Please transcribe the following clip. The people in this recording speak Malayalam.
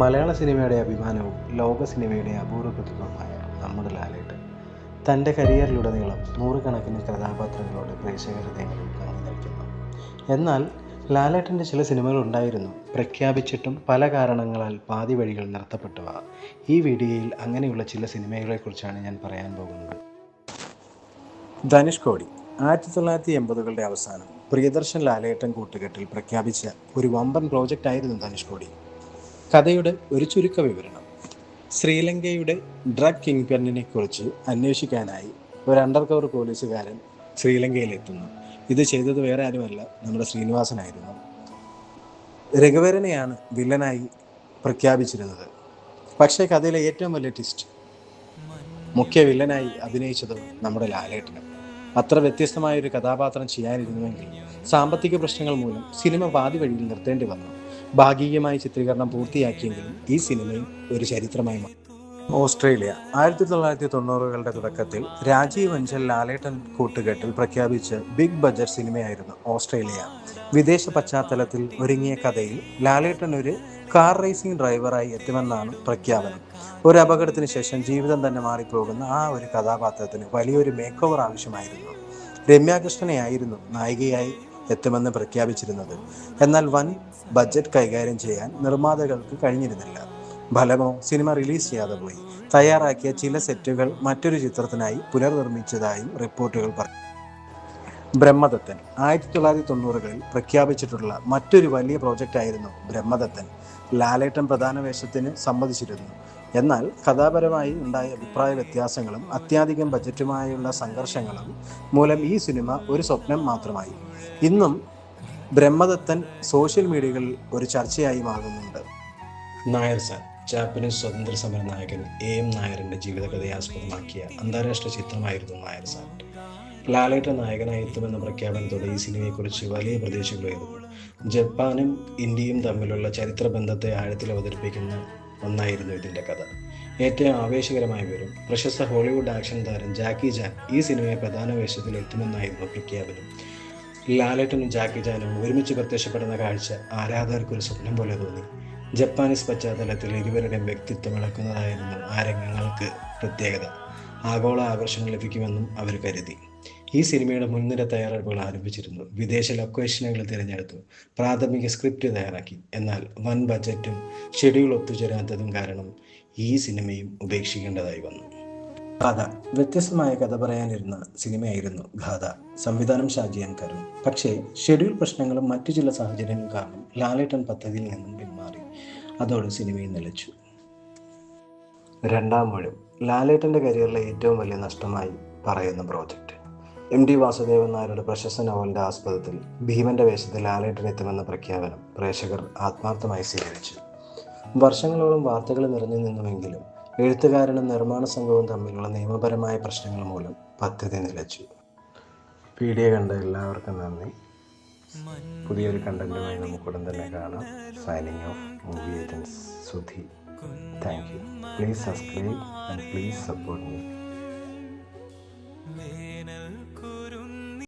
മലയാള സിനിമയുടെ അഭിമാനവും ലോക സിനിമയുടെ അപൂർവ പ്രതിഭമായ നമ്മുടെ ലാലേട്ടൻ തൻ്റെ കരിയറിലുടനീളം നൂറുകണക്കിന് കഥാപാത്രങ്ങളോട് പ്രേക്ഷക ഹൃദയങ്ങളിൽ തങ്ങി നിൽക്കുന്നു. എന്നാൽ ലാലേട്ടൻ്റെ ചില സിനിമകൾ ഉണ്ടായിരുന്നു, പ്രഖ്യാപിച്ചിട്ടും പല കാരണങ്ങളാൽ പാതി വഴികൾ നിർത്തപ്പെട്ടവ. ഈ വീഡിയോയിൽ അങ്ങനെയുള്ള ചില സിനിമകളെക്കുറിച്ചാണ് ഞാൻ പറയാൻ പോകുന്നത്. ധനുഷ്കോടി 1980കളുടെ അവസാനം പ്രിയദർശൻ ലാലേട്ടൻ കൂട്ടുകെട്ടിൽ പ്രഖ്യാപിച്ച ഒരു വമ്പൻ പ്രോജക്റ്റായിരുന്നു ധനുഷ്കോടി. കഥയുടെ ഒരു ചുരുക്ക വിവരണം: ശ്രീലങ്കയുടെ ഡ്രഗ് കിങ് പെന്നിനെ കുറിച്ച് അന്വേഷിക്കാനായി ഒരു അണ്ടർ കവർ പോലീസുകാരൻ ശ്രീലങ്കയിലെത്തുന്നു. ഇത് ചെയ്തത് വേറെ ആരുമല്ല, നമ്മുടെ ശ്രീനിവാസനായിരുന്നു. രഘുവരനെയാണ് വില്ലനായി പ്രഖ്യാപിച്ചിരുന്നത്. പക്ഷേ കഥയിലെ ഏറ്റവും വലിയ ട്വിസ്റ്റ്, മുഖ്യ വില്ലനായി അഭിനയിച്ചത് നമ്മുടെ ലാലേട്ടനും. അത്ര വ്യത്യസ്തമായൊരു കഥാപാത്രം ചെയ്യാനിരുന്നുവെങ്കിൽ സാമ്പത്തിക പ്രശ്നങ്ങൾ മൂലം സിനിമ പാതി വഴിയിൽ നിർത്തേണ്ടി വന്നു. ഭാഗികമായി ചിത്രീകരണം പൂർത്തിയാക്കിയെങ്കിലും ഈ സിനിമയും ഒരു ചരിത്രമായി മാറി. ഓസ്ട്രേലിയ 1990കളുടെ തുടക്കത്തിൽ രാജീവ് അഞ്ചൽ ലാലേട്ടൻ കൂട്ടുകെട്ടിൽ പ്രഖ്യാപിച്ച ബിഗ് ബഡ്ജറ്റ് സിനിമയായിരുന്നു ഓസ്ട്രേലിയ. വിദേശ പശ്ചാത്തലത്തിൽ ഒരുങ്ങിയ കഥയിൽ ലാലേട്ടൻ ഒരു കാർ റേസിംഗ് ഡ്രൈവറായി എത്തുമെന്നാണ് പ്രഖ്യാപനം. ഒരു അപകടത്തിന് ശേഷം ജീവിതം തന്നെ മാറിപ്പോകുന്ന ആ ഒരു കഥാപാത്രത്തിന് വലിയൊരു മേക്ക് ഓവർ ആവശ്യമായിരുന്നു. രമ്യാകൃഷ്ണനെയായിരുന്നു നായികയായി എത്തുമെന്ന് പ്രഖ്യാപിച്ചിരുന്നത്. എന്നാൽ വൻ ബഡ്ജറ്റ് കൈകാര്യം ചെയ്യാൻ നിർമ്മാതാക്കൾക്ക് കഴിഞ്ഞിരുന്നില്ല. ഫലമോ സിനിമ റിലീസ് ചെയ്യാതെ പോയി. തയ്യാറാക്കിയ ചില സെറ്റുകൾ മറ്റൊരു ചിത്രത്തിനായി പുനർനിർമ്മിച്ചതായും റിപ്പോർട്ടുകൾ പറഞ്ഞു. ബ്രഹ്മദത്തൻ 1990കളിൽ പ്രഖ്യാപിച്ചിട്ടുള്ള മറ്റൊരു വലിയ പ്രോജക്റ്റായിരുന്നു ബ്രഹ്മദത്തൻ. ലാലേട്ടൻ പ്രധാന വേഷത്തിന് സമ്മതിച്ചിരുന്നു. എന്നാൽ കഥാപരമായി ഉണ്ടായ അഭിപ്രായ വ്യത്യാസങ്ങളും അത്യാധികം ബജറ്റുമായുള്ള സംഘർഷങ്ങളും മൂലം ഈ സിനിമ ഒരു സ്വപ്നം മാത്രമായി. ഇന്നും ബ്രഹ്മദത്തൻ സോഷ്യൽ മീഡിയകളിൽ ഒരു ചർച്ചയായി മാറുന്നുണ്ട്. നായർ സാർ ജാപ്പനീസ് സ്വതന്ത്ര സമര നായകൻ എം നായരുടെ ജീവിതകഥയെ ആസ്പദമാക്കിയ അന്താരാഷ്ട്ര ചിത്രമായിരുന്നു നായർ സാർ. ലാലേട്ടൻ നായകനായി എത്തുമെന്ന പ്രഖ്യാപനത്തോടെ ഈ സിനിമയെക്കുറിച്ച് വലിയ പ്രതീക്ഷകളായിരുന്നു. ജപ്പാനും ഇന്ത്യയും തമ്മിലുള്ള ചരിത്ര ബന്ധത്തെ ആഴത്തിൽ അവതരിപ്പിക്കുന്ന ഒന്നായിരുന്നു ഇതിൻ്റെ കഥ. ഏറ്റവും ആവേശകരമായ വിവരം, പ്രശസ്ത ഹോളിവുഡ് ആക്ഷൻ താരം ജാക്കി ചാൻ ഈ സിനിമയെ പ്രധാന വേഷത്തിൽ എത്തുമെന്നായിരുന്നു പ്രഖ്യാപനം. ലാലേട്ടനും ജാക്കി ചാനും ഒരുമിച്ച് പ്രത്യക്ഷപ്പെടുന്ന കാഴ്ച ആരാധകർക്കൊരു സ്വപ്നം പോലെ തോന്നി. ജപ്പാനീസ് പശ്ചാത്തലത്തിൽ ഇരുവരുടെയും വ്യക്തിത്വം ഇളക്കുന്നതായിരുന്നു ആ രംഗങ്ങൾക്ക് പ്രത്യേകത. ആഗോള ആകർഷണം ലഭിക്കുമെന്നും അവർ കരുതി. ഈ സിനിമയുടെ മുൻനിര തയ്യാറെടുപ്പുകൾ ആരംഭിച്ചിരുന്നു. വിദേശ ലൊക്കേഷനുകൾ തിരഞ്ഞെടുത്തു, പ്രാഥമിക സ്ക്രിപ്റ്റ് തയ്യാറാക്കി. എന്നാൽ വൻ ബജറ്റും ഷെഡ്യൂൾ ഒത്തുചേരാത്തതും കാരണം ഈ സിനിമയും ഉപേക്ഷിക്കേണ്ടതായി വന്നു. ഗാഥ വ്യത്യസ്തമായ കഥ പറയാനിരുന്ന സിനിമയായിരുന്നു ഗാഥ. സംവിധാനം ഷാജിയാൻ കരുൺ. പക്ഷേ ഷെഡ്യൂൾ പ്രശ്നങ്ങളും മറ്റു ചില സാഹചര്യങ്ങൾ കാരണം ലാലേട്ടൻ പദ്ധതിയിൽ നിന്നും പിന്മാറി. അതോടെ സിനിമയും നിലച്ചു. രണ്ടാം ഊഴം ലാലേട്ടൻ്റെ കരിയറിലെ ഏറ്റവും വലിയ നഷ്ടമായി പറയുന്ന പ്രോജക്റ്റ്. MD വാസുദേവൻ നായരുടെ പ്രശസ്ത നോവലിൻ്റെ ആസ്പദത്തിൽ ഭീമന്റെ വേഷത്തിൽ ലാലേട്ടൻ എത്തുമെന്ന പ്രഖ്യാപനം പ്രേക്ഷകർ ആത്മാർത്ഥമായി സ്വീകരിച്ചു. വർഷങ്ങളോളം വാർത്തകൾ നിറഞ്ഞു നിന്നുവെങ്കിലും എഴുത്തുകാരനും നിർമ്മാണ സംഘവും തമ്മിലുള്ള നിയമപരമായ പ്രശ്നങ്ങൾ മൂലം പദ്ധതി നിലച്ചു. വീഡിയോ കണ്ട എല്ലാവർക്കും നന്ദി. പുതിയൊരു കണ്ടന്റുമായി നമുക്കുടൻ തന്നെ കാണാം. Signing off, movie agents Sudhi. Thank you. Please subscribe and please support me.